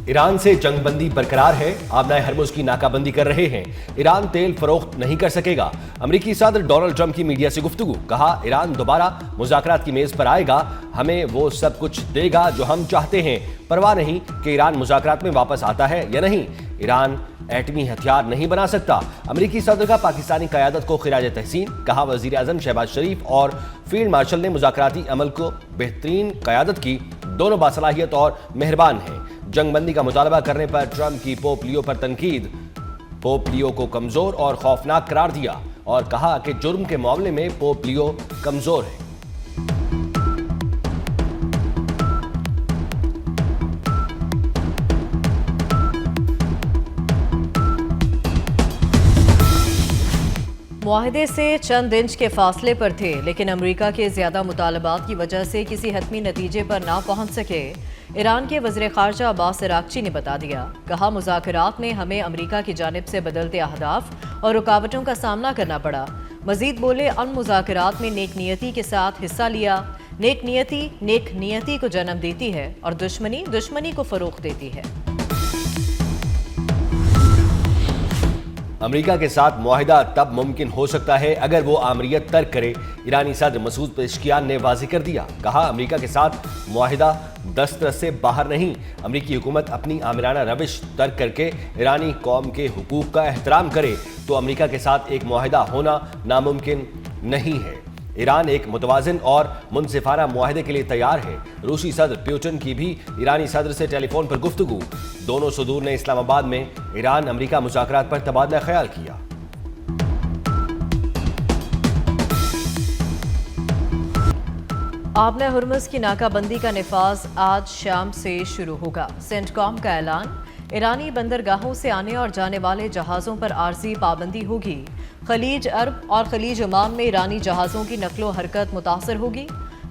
ایران سے جنگ بندی برقرار ہے، آبنائے ہرمز کی ناکہ بندی کر رہے ہیں۔ ایران تیل فروخت نہیں کر سکے گا۔ امریکی صدر ڈونلڈ ٹرمپ کی میڈیا سے گفتگو، کہا ایران دوبارہ مذاکرات کی میز پر آئے گا، ہمیں وہ سب کچھ دے گا جو ہم چاہتے ہیں، پرواہ نہیں کہ ایران مذاکرات میں واپس آتا ہے یا نہیں، ایران ایٹمی ہتھیار نہیں بنا سکتا۔ امریکی صدر کا پاکستانی قیادت کو خراج تحسین، کہا وزیر اعظم شہباز شریف اور فیلڈ مارشل نے مذاکراتی عمل کو بہترین قیادت کی، دونوں باصلاحیت اور مہربان ہیں۔ جنگ بندی کا مطالبہ کرنے پر ٹرمپ کی پوپ لیو پر تنقید، پوپ لیو کو کمزور اور خوفناک قرار دیا اور کہا کہ جرم کے معاملے میں پوپ لیو کمزور ہے۔ معاہدے سے چند انچ کے فاصلے پر تھے، لیکن امریکہ کے زیادہ مطالبات کی وجہ سے کسی حتمی نتیجے پر نہ پہنچ سکے۔ ایران کے وزیر خارجہ عباس عراقچی نے بتا دیا، کہا مذاکرات میں ہمیں امریکہ کی جانب سے بدلتے اہداف اور رکاوٹوں کا سامنا کرنا پڑا۔ مزید بولے، ان مذاکرات میں نیک نیتی کے ساتھ حصہ لیا۔ نیک نیتی کو جنم دیتی ہے اور دشمنی کو فروغ دیتی ہے۔ امریکہ کے ساتھ معاہدہ تب ممکن ہو سکتا ہے اگر وہ آمریت ترک کرے، ایرانی صدر مسعود پزشکیان نے واضح کر دیا، کہا امریکہ کے ساتھ معاہدہ دسترس سے باہر نہیں، امریکی حکومت اپنی آمرانہ روش ترک کر کے ایرانی قوم کے حقوق کا احترام کرے تو امریکہ کے ساتھ ایک معاہدہ ہونا ناممکن نہیں ہے۔ ایران ایک متوازن اور منصفانہ معاہدے کے لیے تیار ہے۔ روسی صدر پیوٹن کی بھی ایرانی صدر سے ٹیلی فون پر گفتگو، دونوں صدور نے اسلام آباد میں ایران امریکہ مذاکرات پر تبادلہ خیال کیا۔ آبنۂ ہرمز کی ناکہ بندی کا نفاذ آج شام سے شروع ہوگا۔ سینٹ کام کا اعلان، ایرانی بندرگاہوں سے آنے اور جانے والے جہازوں پر عارضی پابندی ہوگی۔ خلیج عرب اور خلیج عمان میں ایرانی جہازوں کی نقل و حرکت متاثر ہوگی۔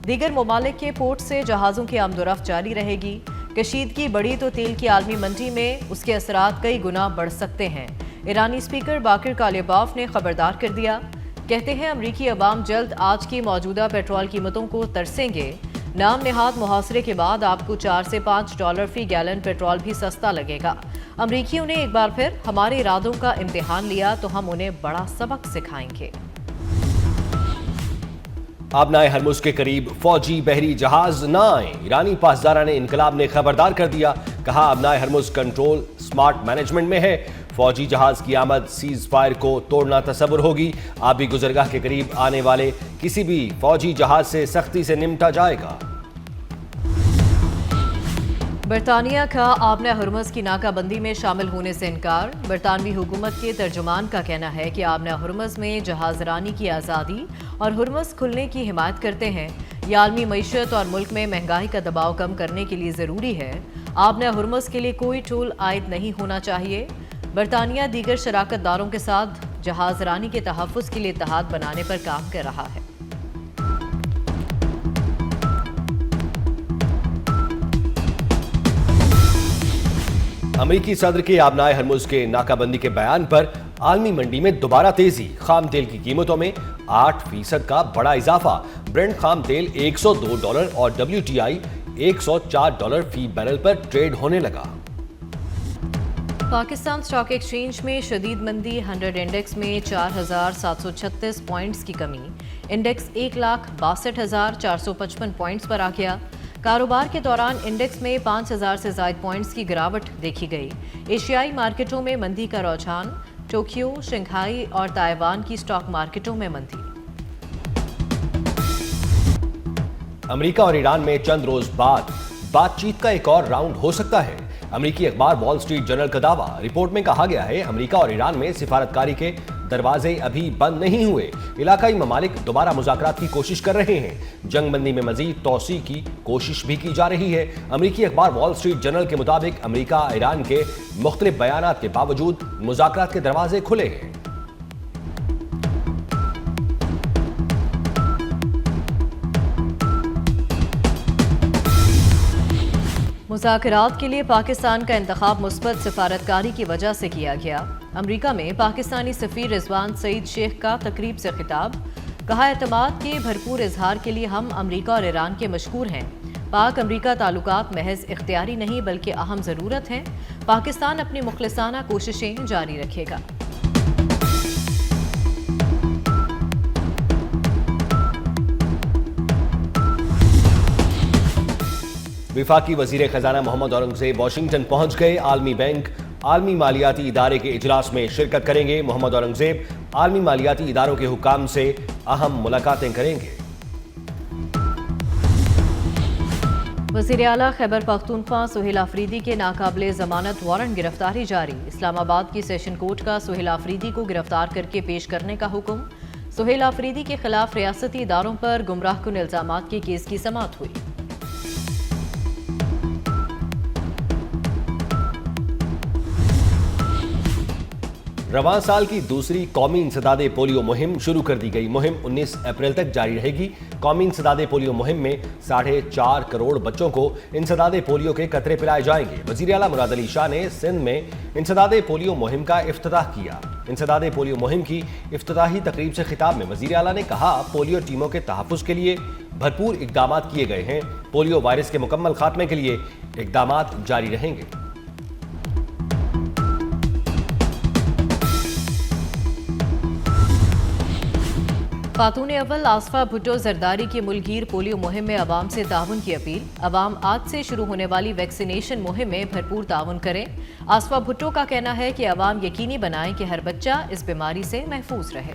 دیگر ممالک کے پورٹ سے جہازوں کی آمد و رفت جاری رہے گی۔ کشیدگی بڑھی تو تیل کی عالمی منڈی میں اس کے اثرات کئی گنا بڑھ سکتے ہیں۔ ایرانی اسپیکر باقر کالیباف نے خبردار کر دیا، کہتے ہیں امریکی عوام جلد آج کی موجودہ پیٹرول قیمتوں کو ترسیں گے۔ نام نہاد محاصرے کے بعد آپ کو $4 سے $5 فی گیلن پیٹرول بھی سستا لگے گا۔ امریکیوں نے ایک بار پھر ہمارے ارادوں کا امتحان لیا تو ہم انہیں بڑا سبق سکھائیں گے۔ آبنائے ہرمز کے قریب فوجی بحری جہاز نہ آئیں، ایرانی پاسداران انقلاب نے خبردار کر دیا، کہا آبنائے ہرمز کنٹرول سمارٹ مینجمنٹ میں ہے، فوجی جہاز کی آمد سیز فائر کو توڑنا تصور ہوگی، آبی گزرگاہ کے قریب آنے والے کسی بھی فوجی جہاز سے سختی سے نمٹا جائے گا۔ برطانیہ کا آبنۂ ہرمز کی ناکہ بندی میں شامل ہونے سے انکار۔ برطانوی حکومت کے ترجمان کا کہنا ہے کہ آبنۂ ہرمز میں جہاز رانی کی آزادی اور ہرمز کھلنے کی حمایت کرتے ہیں۔ یہ عالمی معیشت اور ملک میں مہنگائی کا دباؤ کم کرنے کے لیے ضروری ہے۔ آبنۂ ہرمز کے لیے کوئی ٹول عائد نہیں ہونا چاہیے۔ برطانیہ دیگر شراکت داروں کے ساتھ جہاز رانی کے تحفظ کے لیے اتحاد بنانے پر کام کر رہا ہے۔ امریکی صدر کے آبنائے ہرمز کے ناکہ بندی کے بیان پر عالمی منڈی میں دوبارہ تیزی، خام تیل کی قیمتوں میں 8% کا بڑا اضافہ، برنٹ خام تیل $102 اور WTI $104 فی بیرل پر ٹریڈ ہونے لگا۔ پاکستان اسٹاک ایکسچینج میں شدید مندی، 100 انڈیکس میں 4736 پوائنٹس کی کمی، انڈیکس 1,62,455 پوائنٹس پر آ گیا۔ کاروبار کے دوران انڈیکس میں 5000 سے زائد پوائنٹس کی گراوٹ دیکھی گئی۔ ایشیائی مارکیٹوں میں مندی کا رجحان، ٹوکیو، شنگھائی اور تائیوان کی اسٹاک مارکیٹوں میں مندی۔ امریکہ اور ایران میں چند روز بعد بات چیت کا ایک اور راؤنڈ ہو سکتا ہے، امریکی اخبار وال اسٹریٹ جرنل کا دعویٰ۔ رپورٹ میں کہا گیا ہے امریکہ اور ایران میں سفارتکاری کے دروازے ابھی بند نہیں ہوئے، علاقائی ممالک دوبارہ مذاکرات کی کوشش کر رہے ہیں، جنگ بندی میں مزید توسیع کی کوشش بھی کی جا رہی ہے۔ امریکی اخبار وال اسٹریٹ جرنل کے مطابق امریکہ ایران کے مختلف بیانات کے باوجود مذاکرات کے دروازے کھلے ہیں۔ مذاکرات کے لیے پاکستان کا انتخاب مثبت سفارتکاری کی وجہ سے کیا گیا۔ امریکہ میں پاکستانی سفیر رضوان سعید شیخ کا تقریب سے خطاب، کہا اعتماد کے بھرپور اظہار کے لیے ہم امریکہ اور ایران کے مشکور ہیں۔ پاک امریکہ تعلقات محض اختیاری نہیں بلکہ اہم ضرورت ہیں۔ پاکستان اپنی مخلصانہ کوششیں جاری رکھے گا۔ وفاقی وزیر خزانہ محمد اورنگزیب واشنگٹن پہنچ گئے۔ عالمی بینک عالمی مالیاتی ادارے کے اجلاس میں شرکت کریں گے۔ محمد اورنگزیب عالمی مالیاتی اداروں کے حکام سے اہم ملاقاتیں کریں گے۔ وزیر اعلیٰ خیبر پختونخوا سہیل آفریدی کے ناقابل ضمانت وارنٹ گرفتاری جاری۔ اسلام آباد کی سیشن کورٹ کا سہیل آفریدی کو گرفتار کر کے پیش کرنے کا حکم۔ سہیل آفریدی کے خلاف ریاستی اداروں پر گمراہ کن الزامات کے کیس کی سماعت ہوئی۔ رواں سال کی دوسری قومی انسداد پولیو مہم شروع کر دی گئی۔ مہم 19 اپریل تک جاری رہے گی۔ قومی انسداد پولیو مہم میں 4.5 کروڑ بچوں کو انسداد پولیو کے قطرے پلائے جائیں گے۔ وزیر اعلیٰ مراد علی شاہ نے سندھ میں انسداد پولیو مہم کا افتتاح کیا۔ انسداد پولیو مہم کی افتتاحی تقریب سے خطاب میں وزیر اعلیٰ نے کہا، پولیو ٹیموں کے تحفظ کے لیے بھرپور اقدامات کیے گئے ہیں۔ پولیو وائرس کے مکمل خاتمے کے لیے اقدامات جاری رہیں گے۔ خاتون اول آصفہ بھٹو زرداری کی ملکگیر پولیو مہم میں عوام سے تعاون کی اپیل۔ عوام آج سے شروع ہونے والی ویکسینیشن مہم میں بھرپور تعاون کریں۔ آصفہ بھٹو کا کہنا ہے کہ عوام یقینی بنائیں کہ ہر بچہ اس بیماری سے محفوظ رہے۔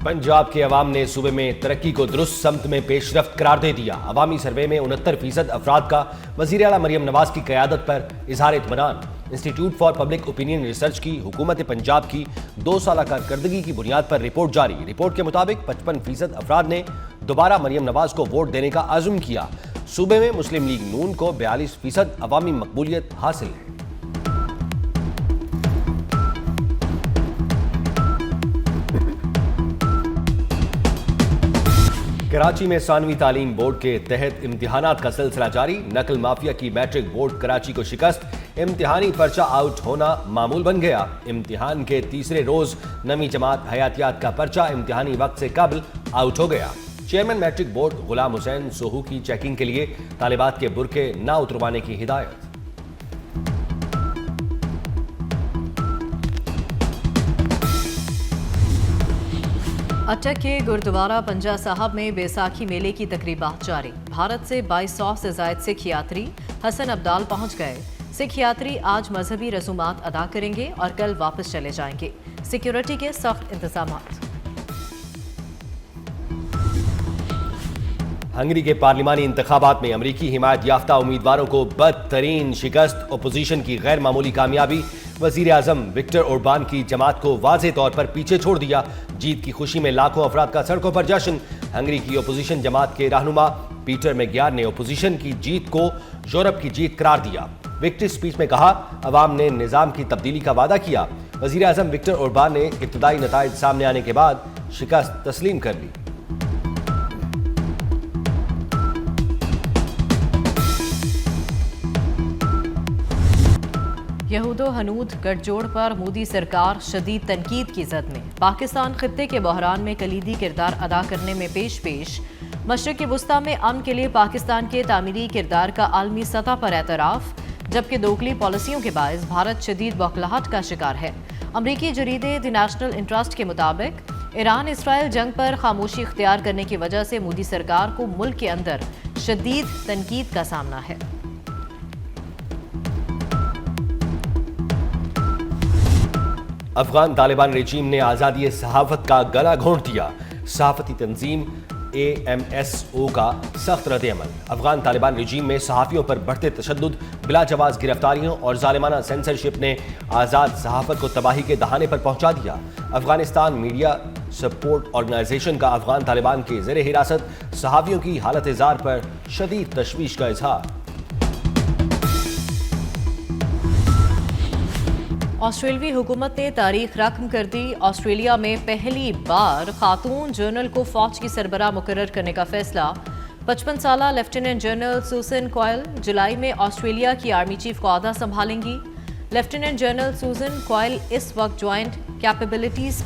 پنجاب کے عوام نے صوبے میں ترقی کو درست سمت میں پیش رفت قرار دے دیا۔ عوامی سروے میں 69% افراد کا وزیر اعلیٰ مریم نواز کی قیادت پر اظہار اطمینان۔ Institute for public opinion research کی حکومت پنجاب کی 2 سالہ کارکردگی کی بنیاد پر رپورٹ جاری۔ رپورٹ کے مطابق 55% افراد نے دوبارہ مریم نواز کو ووٹ دینے کا عزم کیا۔ صوبے میں مسلم لیگ نون کو 42% عوامی مقبولیت حاصل ہے۔ کراچی میں ثانوی تعلیم بورڈ کے تحت امتحانات کا سلسلہ جاری۔ نقل مافیا کی میٹرک بورڈ کراچی کو شکست، امتحانی پرچہ آؤٹ ہونا معمول بن گیا۔ امتحان کے تیسرے روز 9ویں جماعت حیاتیات کا پرچہ امتحانی وقت سے قبل آؤٹ ہو گیا۔ چیئرمین میٹرک بورڈ غلام حسین سوہو کی چیکنگ کے لیے طالبات کے برقعے نہ اتروانے کی ہدایت۔ اٹک کے گردوارہ پنجا صاحب میں بیساکھی میلے کی تقریبات جاری۔ بھارت سے 2200 سے زائد سکھ یاتری حسن ابدال پہنچ گئے۔ سکھ یاتری آج مذہبی رسومات ادا کریں گے اور کل واپس چلے جائیں گے۔ سیکیورٹی کے سخت انتظامات۔ ہنگری کے پارلیمانی انتخابات میں امریکی حمایت یافتہ امیدواروں کو بدترین شکست، اپوزیشن کی غیر معمولی کامیابی، وزیر اعظم وکٹر اوربان کی جماعت کو واضح طور پر پیچھے چھوڑ دیا۔ جیت کی خوشی میں لاکھوں افراد کا سڑکوں پر جشن۔ ہنگری کی اپوزیشن جماعت کے رہنما پیٹر میگیار نے اپوزیشن کی جیت کو یورپ کی جیت قرار دیا۔ وکٹری اسپیچ میں کہا، عوام نے نظام کی تبدیلی کا وعدہ کیا۔ وزیر اعظم وکٹر اوربان نے ابتدائی نتائج سامنے آنے کے بعد شکست تسلیم کر لی۔ یہود و ہنود گٹھ جوڑ پر مودی سرکار شدید تنقید کی زد میں۔ پاکستان خطے کے بحران میں کلیدی کردار ادا کرنے میں پیش مشرق وسطیٰ میں امن کے لیے پاکستان کے تعمیری کردار کا عالمی سطح پر اعتراف، جبکہ دوگلی پالیسیوں کے باعث بھارت شدید بوکھلاہٹ کا شکار ہے۔ امریکی جریدے دی نیشنل انٹرسٹ کے مطابق ایران اسرائیل جنگ پر خاموشی اختیار کرنے کی وجہ سے مودی سرکار کو ملک کے اندر شدید تنقید کا سامنا ہے۔ افغان طالبان رجیم نے آزادی صحافت کا گلا گھونٹ دیا۔ صحافتی تنظیم AMSO کا سخت رد عمل۔ افغان طالبان رجیم میں صحافیوں پر بڑھتے تشدد، بلا جواز گرفتاریوں اور ظالمانہ سینسرشپ نے آزاد صحافت کو تباہی کے دہانے پر پہنچا دیا۔ افغانستان میڈیا سپورٹ آرگنائزیشن کا افغان طالبان کے زیر حراست صحافیوں کی حالت زار پر شدید تشویش کا اظہار۔ آسٹریلوی حکومت نے تاریخ رقم کر دی۔ آسٹریلیا میں پہلی بار خاتون جنرل کو فوج کی سربراہ مقرر کرنے کا فیصلہ۔ 55 سالہ لیفٹیننٹ جنرل سوزن کوئل جولائی میں آسٹریلیا کی آرمی چیف کو عہدہ سنبھالیں گی۔ لیفٹیننٹ جنرل سوزن کوئل اس وقت joint capabilities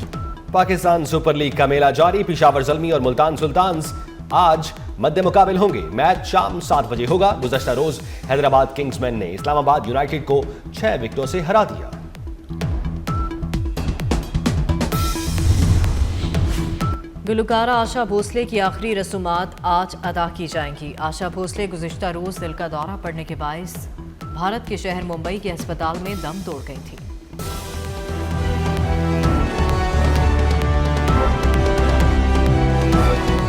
Pakistan super league کا میلہ جاری، پشاور زلمی اور ملتان سلطانز آج مد مقابل ہوں گے۔ میچ شام 7 بجے ہوگا۔ گزشتہ روز حیدرآباد کنگز مین نے اسلام آباد یونائیٹڈ کو 6 وکٹوں سے ہرا دیا۔ گلوکارہ آشا بھوسلے کی آخری رسومات آج ادا کی جائیں گی۔ آشا بھوسلے گزشتہ روز دل کا دورہ پڑنے کے باعث بھارت کے شہر ممبئی کے ہسپتال میں دم توڑ گئی تھی۔